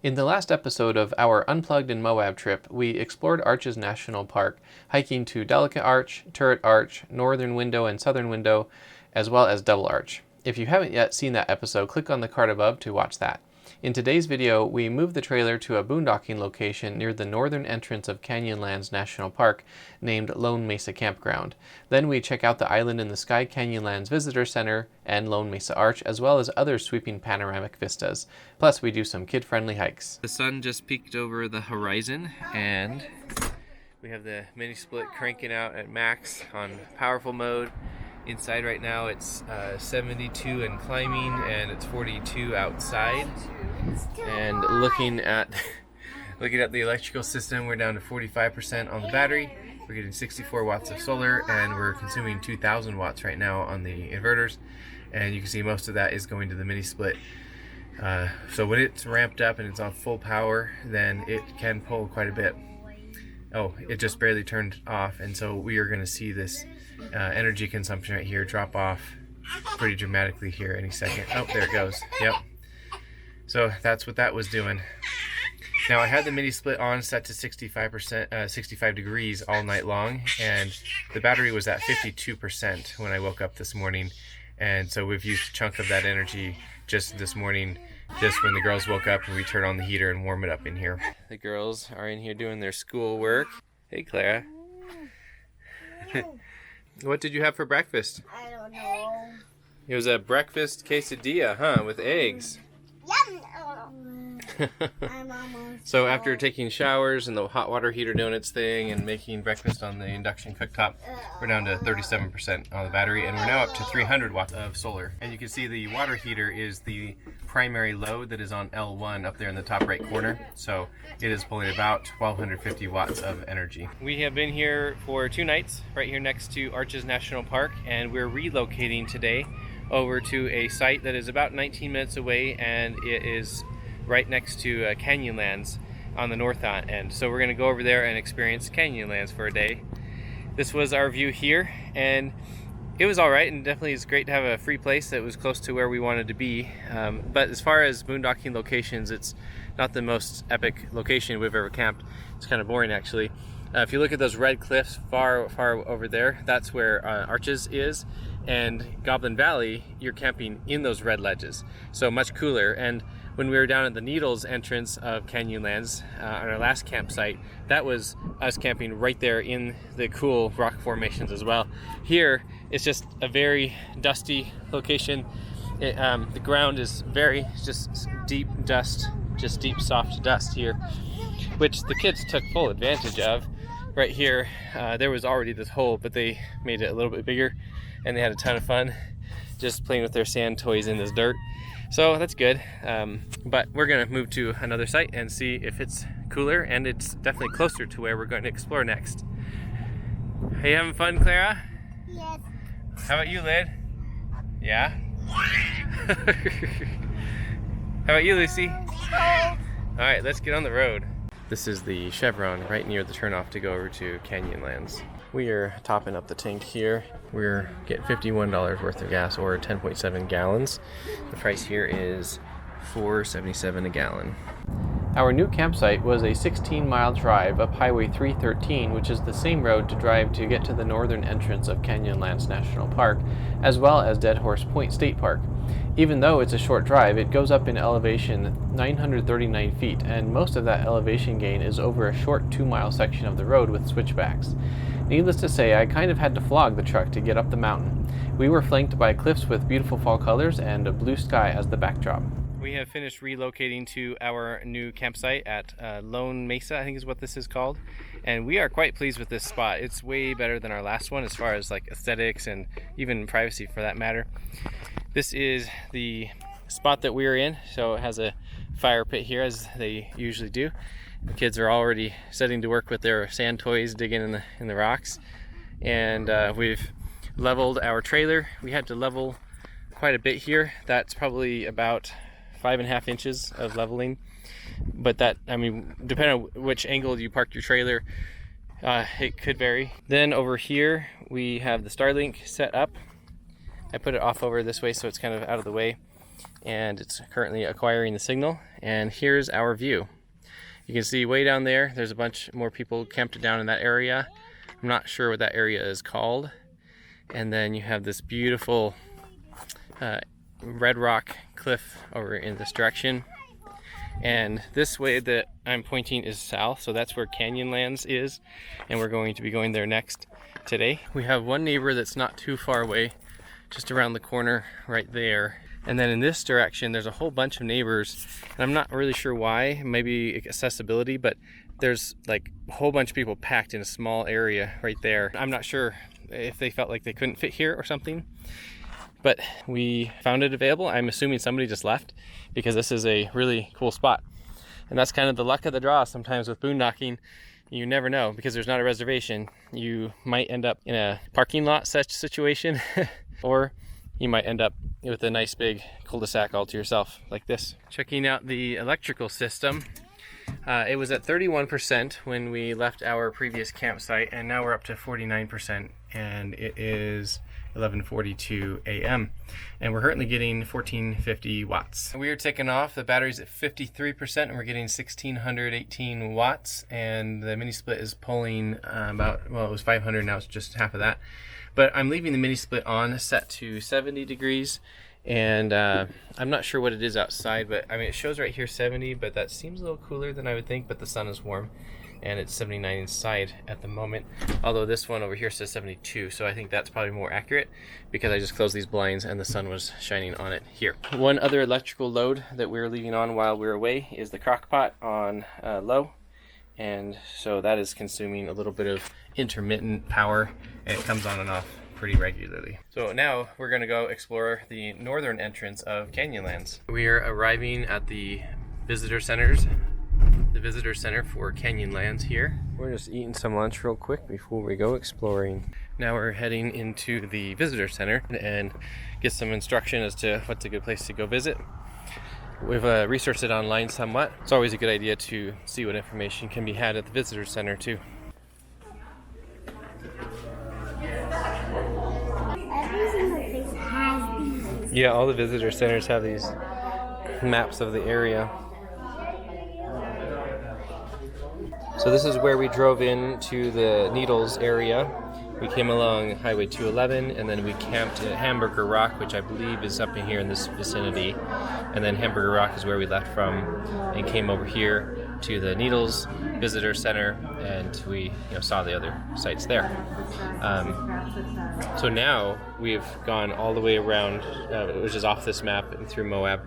In the last episode of our Unplugged in Moab trip, we explored Arches National Park, hiking to Delicate Arch, Turret Arch, Northern Window and Southern Window, as well as Double Arch. If you haven't yet seen that episode, click on the card above to watch that. In today's video, we move the trailer to a boondocking location near the northern entrance of Canyonlands National Park, named Lone Mesa Campground. Then we check out the Island in the Sky Canyonlands Visitor Center and Lone Mesa Arch, as well as other sweeping panoramic vistas. Plus, we do some kid-friendly hikes. The sun just peeked over the horizon, and we have the mini split cranking out at max on powerful mode. Inside right now it's 72 and climbing, and it's 42 outside. And looking at the electrical system, we're down to 45% on the battery. We're getting 64 watts of solar, and we're consuming 2,000 watts right now on the inverters. And you can see most of that is going to the mini split. So when it's ramped up and it's on full power, then it can pull quite a bit. Oh, it just barely turned off, and so we are going to see this energy consumption right here drop off pretty dramatically here any second. Oh, there it goes. Yep. So that's what that was doing. Now I had the mini split on set to 65 degrees all night long, and the battery was at 52% when I woke up this morning, and so we've used a chunk of that energy just this morning, just when the girls woke up and we turn on the heater and warm it up in here. The girls are in here doing their school work. Hey, Clara. What did you have for breakfast? I don't know. It was a breakfast quesadilla, huh, with eggs. Yum! So after taking showers and the hot water heater doing its thing and making breakfast on the induction cooktop, we're down to 37% on the battery, and we're now up to 300 watts of solar. And you can see the water heater is the primary load that is on L1 up there in the top right corner. So it is pulling about 1,250 watts of energy. We have been here for 2 nights right here next to Arches National Park, and we're relocating today over to a site that is about 19 minutes away, and it is right next to Canyonlands on the north end. So we're going to go over there and experience Canyonlands for a day. This was our view here, and it was all right, and definitely it's great to have a free place that was close to where we wanted to be. But as far as boondocking locations, it's not the most epic location we've ever camped. It's kind of boring, actually. If you look at those red cliffs far over there, that's where Arches is, and Goblin Valley, you're camping in those red ledges, so much cooler. And when we were down at the Needles entrance of Canyonlands on our last campsite, that was us camping right there in the cool rock formations as well. Here, it's just a very dusty location. The ground is just deep dust, just deep soft dust here, which the kids took full advantage of. Right here, there was already this hole, but they made it a little bit bigger, and they had a ton of fun just playing with their sand toys in this dirt. So that's good, but we're gonna move to another site and see if it's cooler, and it's definitely closer to where we're going to explore next. Are you having fun, Clara? Yes. How about you, Lid? Yeah? How about you, Lucy? All right, let's get on the road. This is the chevron right near the turnoff to go over to Canyonlands. We are topping up the tank here. We're getting $51 worth of gas, or 10.7 gallons. The price here is $4.77 a gallon. Our new campsite was a 16-mile drive up Highway 313, which is the same road to drive to get to the northern entrance of Canyonlands National Park, as well as Dead Horse Point State Park. Even though it's a short drive, it goes up in elevation 939 feet, and most of that elevation gain is over a short 2-mile section of the road with switchbacks. Needless to say, I kind of had to flog the truck to get up the mountain. We were flanked by cliffs with beautiful fall colors and a blue sky as the backdrop. We have finished relocating to our new campsite at Lone Mesa, I think is what this is called. And we are quite pleased with this spot. It's way better than our last one as far as like aesthetics and even privacy for that matter. This is the spot that we are in, so it has a fire pit here as they usually do. The kids are already setting to work with their sand toys, digging in the rocks. And we've leveled our trailer. We had to level quite a bit here. That's probably about 5.5 inches of leveling. But that, I mean, depending on which angle you park your trailer, it could vary. Then over here, we have the Starlink set up. I put it off over this way so it's kind of out of the way. and it's currently acquiring the signal. And here's our view. You can see way down there, there's a bunch more people camped down in that area. I'm not sure what that area is called. And then you have this beautiful red rock cliff over in this direction. And this way that I'm pointing is south, so that's where Canyonlands is, and we're going to be going there next today. We have one neighbor that's not too far away, just around the corner right there. And then in this direction, there's a whole bunch of neighbors, and I'm not really sure why, maybe accessibility, but there's like a whole bunch of people packed in a small area right there. I'm not sure if they felt like they couldn't fit here or something, but we found it available. I'm assuming somebody just left because this is a really cool spot. And that's kind of the luck of the draw sometimes with boondocking. You never know, because there's not a reservation. You might end up in a parking lot such situation or you might end up with a nice big cul-de-sac all to yourself like this. Checking out the electrical system. It was at 31% when we left our previous campsite, and now we're up to 49%, and it is 11:42 a.m. and we're currently getting 1450 watts. We are taking off. The battery's at 53% and we're getting 1618 watts, and the mini split is pulling about, well, it was 500, now it's just half of that. But I'm leaving the mini split on, set to 70 degrees, and I'm not sure what it is outside, but I mean, it shows right here 70, but that seems a little cooler than I would think, but the sun is warm, and it's 79 inside at the moment, although this one over here says 72, so I think that's probably more accurate because I just closed these blinds and the sun was shining on it here. One other electrical load that we're leaving on while we're away is the crock pot on low, and so that is consuming a little bit of intermittent power, and it comes on and off pretty regularly. So now we're going to go explore the northern entrance of Canyonlands. We are arriving at the visitor center for Canyonlands here. We're just eating some lunch real quick before we go exploring. Now we're heading into the visitor center and get some instruction as to what's a good place to go visit. We've researched it online somewhat. It's always a good idea to see what information can be had at the visitor center too. Every single place has these. Yeah, all the visitor centers have these maps of the area. So this is where we drove into the Needles area. We came along Highway 211, and then we camped at Hamburger Rock, which I believe is up in here in this vicinity. And then Hamburger Rock is where we left from and came over here to the Needles Visitor Center, and we saw the other sites there. So now we've gone all the way around, which is off this map, and through Moab,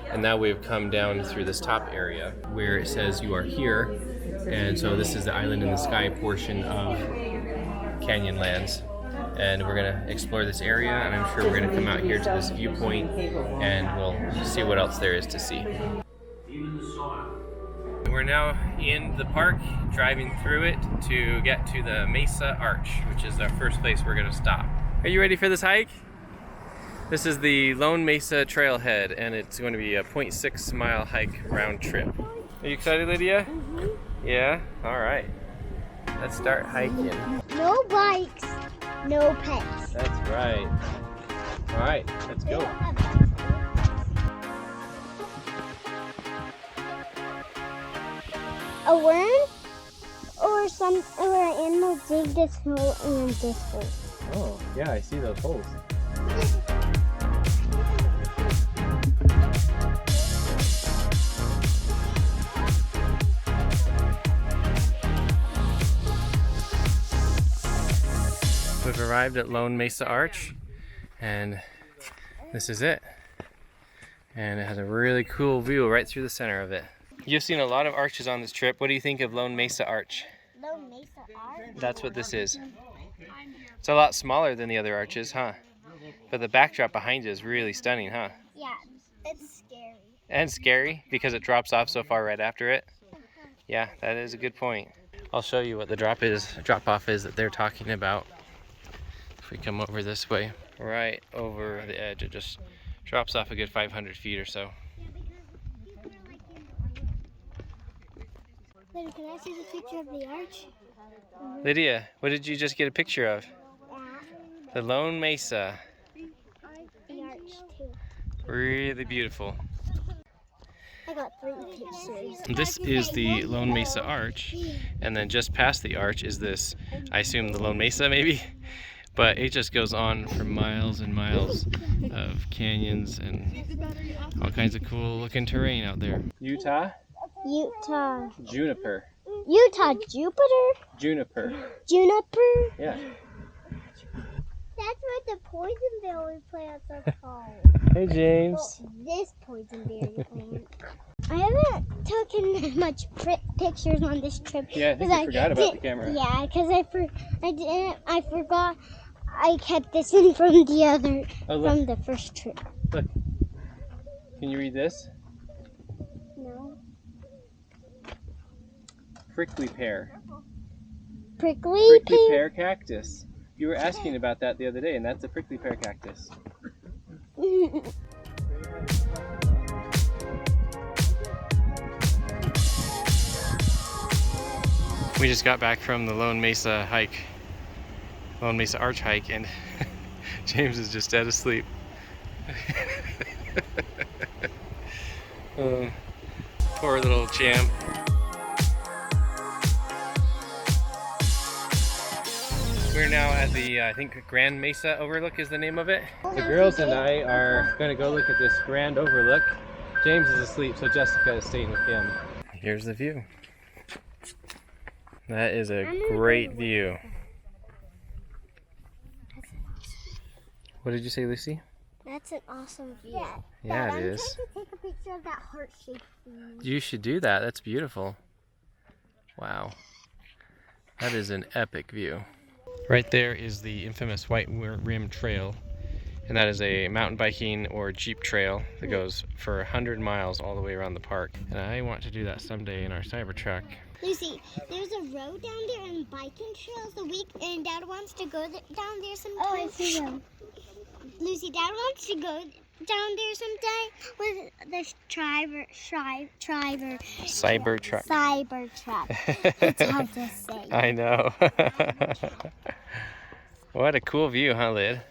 and now we've come down through this top area where it says you are here. And so this is the Island in the Sky portion of Canyonlands, and we're gonna explore this area, and I'm sure we're gonna come out here to this viewpoint and we'll see what else there is to see. We're now in the park, driving through it to get to the Mesa Arch, which is our first place we're gonna stop. Are you ready for this hike? This is the Lone Mesa trailhead, and it's going to be a 0.6 mile hike round trip. Are you excited, Lydia? Mm-hmm. Yeah? All right. Let's start hiking. No bikes, no pets. That's right. All right, let's They go. don't have bikes. A worm or an animal dig this hole and then this hole. Oh, yeah, I see those holes. We've arrived at Lone Mesa Arch, and this is it. And it has a really cool view right through the center of it. You've seen a lot of arches on this trip. What do you think of Lone Mesa Arch? Lone Mesa Arch? That's what this is. It's a lot smaller than the other arches, huh? But the backdrop behind you is really stunning, huh? Yeah, it's scary. And scary because it drops off so far right after it. Yeah, that is a good point. I'll show you what the drop off is that they're talking about. If we come over this way, right over the edge, it just drops off a good 500 feet or so. Wait, can I see the picture of the arch? Lydia, what did you just get a picture of? Yeah. The Lone Mesa. The arch too. Really beautiful. I got 3 pictures. This is the Lone Mesa Arch, and then just past the arch is this, I assume the Lone Mesa maybe, but it just goes on for miles and miles of canyons and all kinds of cool looking terrain out there. Utah? Utah. Juniper. Utah Jupiter? Juniper. Juniper? Yeah. That's what the poison berry plants are called. Hey James. Well, this poison berry plant. I haven't taken much pictures on this trip. Yeah, I think you forgot about the camera. Yeah, because I forgot I kept this in from the first trip. Look. Can you read this? No. Prickly pear. Prickly pear cactus. You were asking about that the other day, and that's a prickly pear cactus. We just got back from the Lone Mesa hike, Lone Mesa Arch hike, and James is just dead asleep. Poor little champ. We're now at the, I think Grand Mesa Overlook is the name of it. The girls and I are going to go look at this grand overlook. James is asleep, so Jessica is staying with him. Here's the view. That is a great view. What did you say, Lucy? That's an awesome view. Yeah, Dad, it is. I'm trying to take a picture of that heart-shaped thing. You should do that. That's beautiful. Wow. That is an epic view. Right there is the infamous White Rim Trail, and that is a mountain biking or jeep trail that goes for 100 miles all the way around the park. And I want to do that someday in our Cybertruck. Lucy, there's a road down there and biking trails and Dad wants to go down there sometime. Oh, I see them. Lucy, Dad wants to go down there sometime with the Cybertruck. It's hard to say. I know. What a cool view, huh, Lid?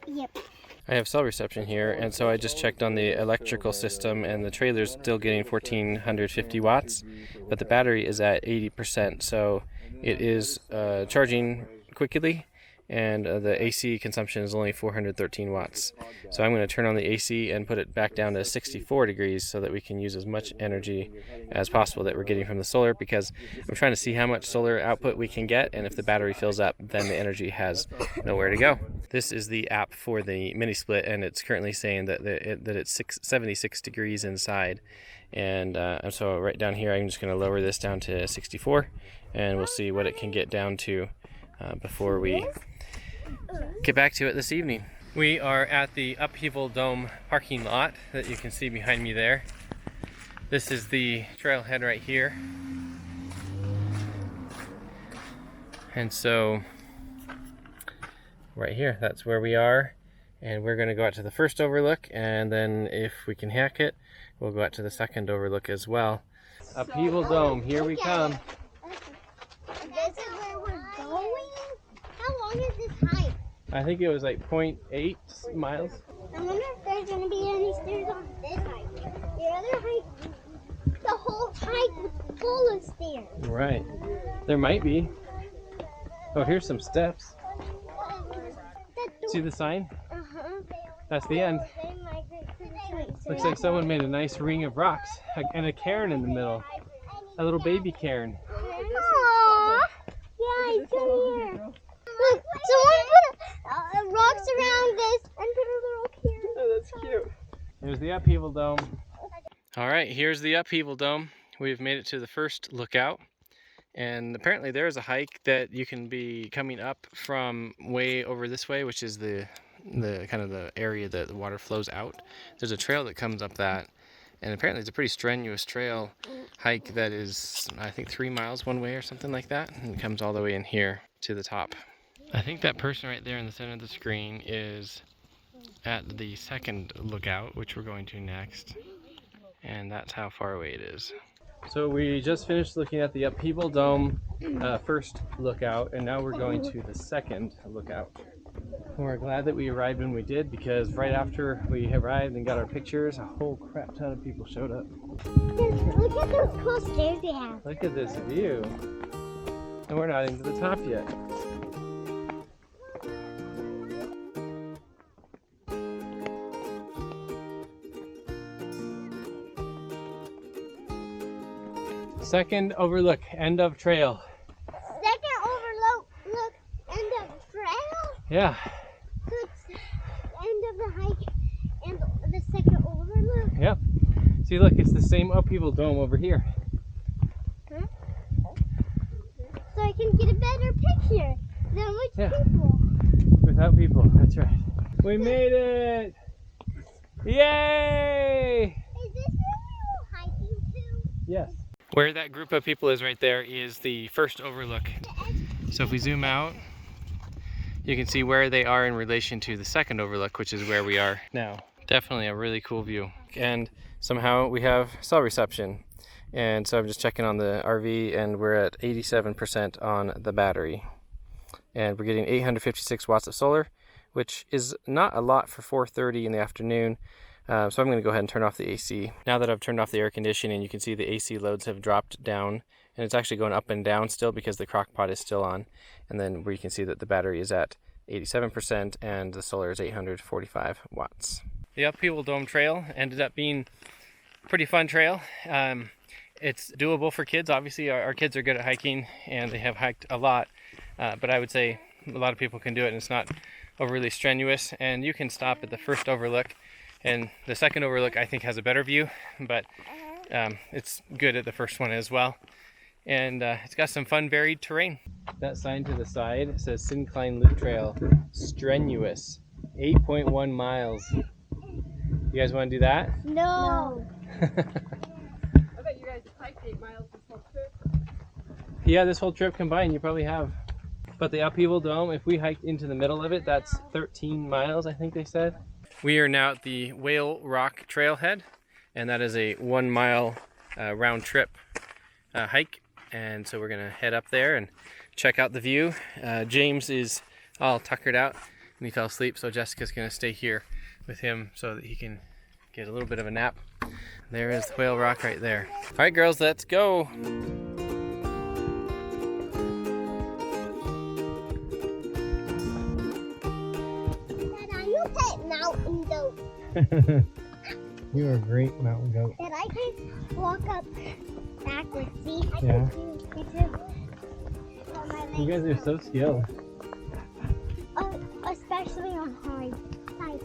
Yep. I have cell reception here, and so I just checked on the electrical system, and the trailer's still getting 1450 watts, but the battery is at 80%, so it is charging quickly, and the AC consumption is only 413 watts. So I'm going to turn on the AC and put it back down to 64 degrees so that we can use as much energy as possible that we're getting from the solar, because I'm trying to see how much solar output we can get, and if the battery fills up, then the energy has nowhere to go. This is the app for the mini split, and it's currently saying that it's 76 degrees inside. And so right down here, I'm just going to lower this down to 64, and we'll see what it can get down to before we get back to it this evening. We are at the Upheaval Dome parking lot that you can see behind me there. This is the trailhead right here. And so right here, that's where we are. And we're going to go out to the first overlook, and then if we can hack it, we'll go out to the second overlook as well. Upheaval Dome, here we come. This is where we're going? How long is this hike? I think it was like 0.8 miles. I wonder if there's going to be any stairs on this hike. The other hike, the whole hike was full of stairs. Right. There might be. Oh, here's some steps. See the sign? Uh-huh. That's the end. Looks like someone made a nice ring of rocks and a cairn in the middle. A little baby cairn. Aww. Yeah, it's in here. Look, someone put rocks around this and put a little cairn. Oh, that's cute. Here's the Upheaval Dome. All right, here's the Upheaval Dome. We've made it to the first lookout. And apparently there is a hike that you can be coming up from way over this way, which is the kind of the area that the water flows out. There's a trail that comes up that, and apparently it's a pretty strenuous trail hike that is, I think, 3 miles one way or something like that, and it comes all the way in here to the top. I think that person right there in the center of the screen is at the second lookout, which we're going to next, and that's how far away it is. So we just finished looking at the Upheaval Dome first lookout, and now we're going to the second lookout. We're glad that we arrived when we did, because right after we arrived and got our pictures, a whole crap ton of people showed up. Look at those cool stairs they have. Look at this view. And we're not even to the top yet. Second overlook, end of trail. Second overlook, end of trail? Yeah. So it's end of the hike and the second overlook? Yep. See, look, it's the same Upheaval Dome over here. Huh? So I can get a better picture than with people. Without people, that's right. We made it! Yay! Is this where we were hiking to? Yes. Where that group of people is right there is the first overlook. So if we zoom out, you can see where they are in relation to the second overlook, which is where we are now. Definitely a really cool view. And somehow we have cell reception. And so I'm just checking on the RV, and we're at 87% on the battery. And we're getting 856 watts of solar, which is not a lot for 4:30 in the afternoon. So I'm going to go ahead and turn off the AC. Now that I've turned off the air conditioning, you can see the AC loads have dropped down, and it's actually going up and down still because the crock pot is still on. And then where you can see that the battery is at 87% and the solar is 845 watts. The Upheaval Dome trail ended up being a pretty fun trail. It's doable for kids. Obviously our kids are good at hiking and they have hiked a lot, but I would say a lot of people can do it and it's not overly strenuous. And you can stop at the first overlook, and the second overlook I think has a better view, but it's good at the first one as well. And it's got some fun varied terrain. That sign to the side says Syncline Loop Trail, strenuous, 8.1 miles. You guys want to do that? No. I bet you guys have hiked 8 miles this whole trip. Yeah, this whole trip combined you probably have. But the Upheaval Dome, if we hiked into the middle of it, that's 13 miles, I think they said. We are now at the Whale Rock Trailhead, and that is a 1 mile round trip hike. And so we're gonna head up there and check out the view. James is all tuckered out and he fell asleep, so Jessica's gonna stay here with him so that he can get a little bit of a nap. There is the Whale Rock right there. All right, girls, let's go. Dad, you pet mountain goat. You are a great mountain goat. Dad, I can walk up backwards. See? I Yeah. can do it too. You guys are so skilled. Especially on hard sides.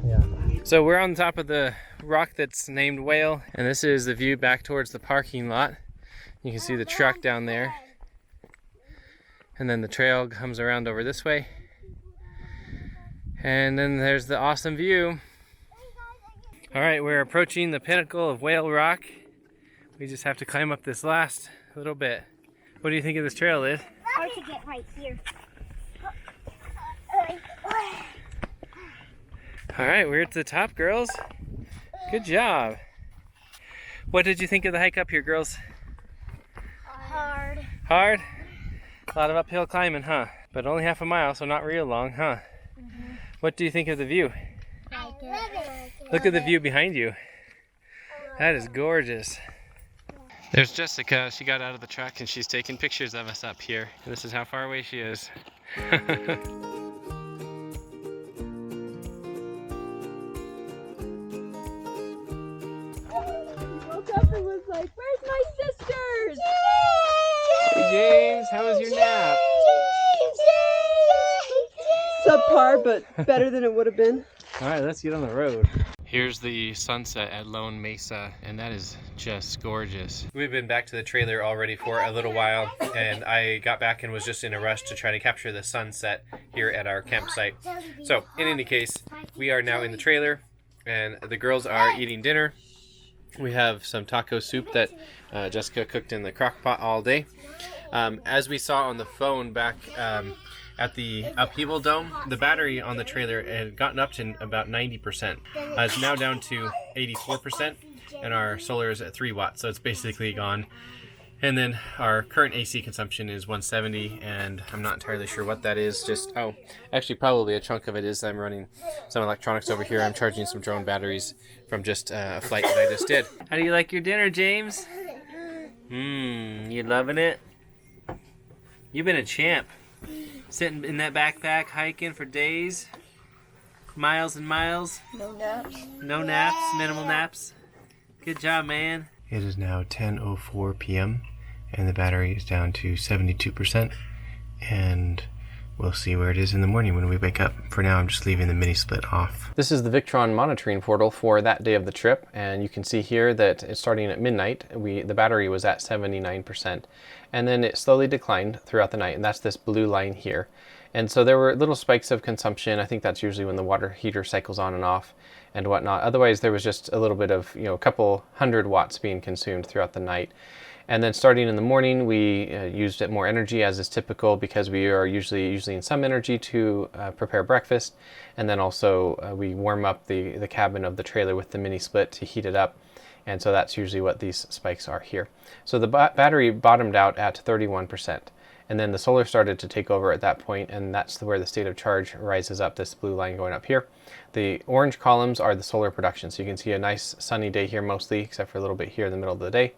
Yeah. So we're on top of the rock that's named Whale, and this is the view back towards the parking lot. You can see the truck down there. And then the trail comes around over this way. And then there's the awesome view. All right, we're approaching the pinnacle of Whale Rock. We just have to climb up this last little bit. What do you think of this trail, Liz? Hard to get right here. All right, we're at the top, girls. Good job. What did you think of the hike up here, girls? Hard. Hard? A lot of uphill climbing, huh? But only half a mile, so not real long, huh? Mm-hmm. What do you think of the view? I love it. Look at the view behind you. That is gorgeous. There's Jessica. She got out of the truck and she's taking pictures of us up here. And this is how far away she is. Woke up and was like, where's my sisters? Hey James, how was your nap? Subpar, but better than it would have been. All right, let's get on the road. Here's the sunset at Lone Mesa, and that is just gorgeous. We've been back to the trailer already for a little while, and I got back and was just in a rush to try to capture the sunset here at our campsite. So, in any case, we are now in the trailer, and the girls are eating dinner. We have some taco soup that Jessica cooked in the crock pot all day. As we saw on the phone back at the Upheaval Dome, the battery on the trailer had gotten up to about 90%. It's now down to 84%, and our solar is at 3 watts, so it's basically gone. And then our current AC consumption is 170, and I'm not entirely sure what that is. Actually probably a chunk of it is I'm running some electronics over here. I'm charging some drone batteries from just a flight that I just did. How do you like your dinner, James? You loving it? You've been a champ. Sitting in that backpack, hiking for days. Miles and miles. No naps. No naps, minimal naps. Good job, man. It is now 10:04 p.m. and the battery is down to 72%, and we'll see where it is in the morning when we wake up. For now, I'm just leaving the mini split off. This is the Victron Monitoring Portal for that day of the trip, and you can see here that it's starting at midnight. The battery was at 79%, and then it slowly declined throughout the night, and that's this blue line here. And so there were little spikes of consumption. I think that's usually when the water heater cycles on and off and whatnot. Otherwise, there was just a little bit of, a couple hundred watts being consumed throughout the night. And then starting in the morning, we used more energy, as is typical, because we are usually using some energy to prepare breakfast. And then also we warm up the cabin of the trailer with the mini split to heat it up. And so that's usually what these spikes are here. So the battery bottomed out at 31%. And then the solar started to take over at that point, and that's where the state of charge rises up, this blue line going up here. The orange columns are the solar production. So you can see a nice sunny day here mostly, except for a little bit here in the middle of the day.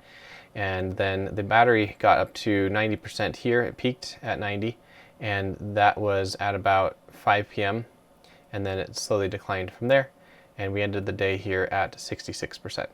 And then the battery got up to 90% here. It peaked at 90, and that was at about 5 p.m. And then it slowly declined from there, and we ended the day here at 66%.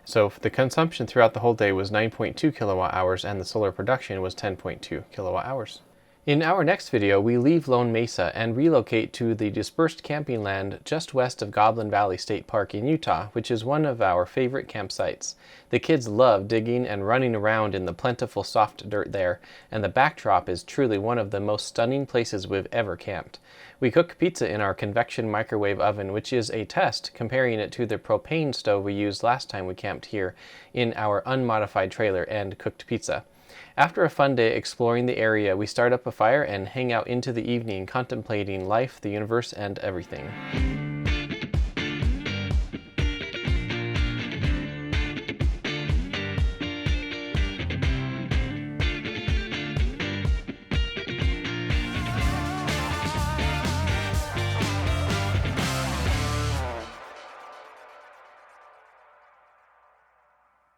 So the consumption throughout the whole day was 9.2 kilowatt hours, and the solar production was 10.2 kilowatt hours. In our next video, we leave Lone Mesa and relocate to the dispersed camping land just west of Goblin Valley State Park in Utah, which is one of our favorite campsites. The kids love digging and running around in the plentiful soft dirt there, and the backdrop is truly one of the most stunning places we've ever camped. We cook pizza in our convection microwave oven, which is a test comparing it to the propane stove we used last time we camped here in our unmodified trailer and cooked pizza. After a fun day exploring the area, we start up a fire and hang out into the evening contemplating life, the universe, and everything.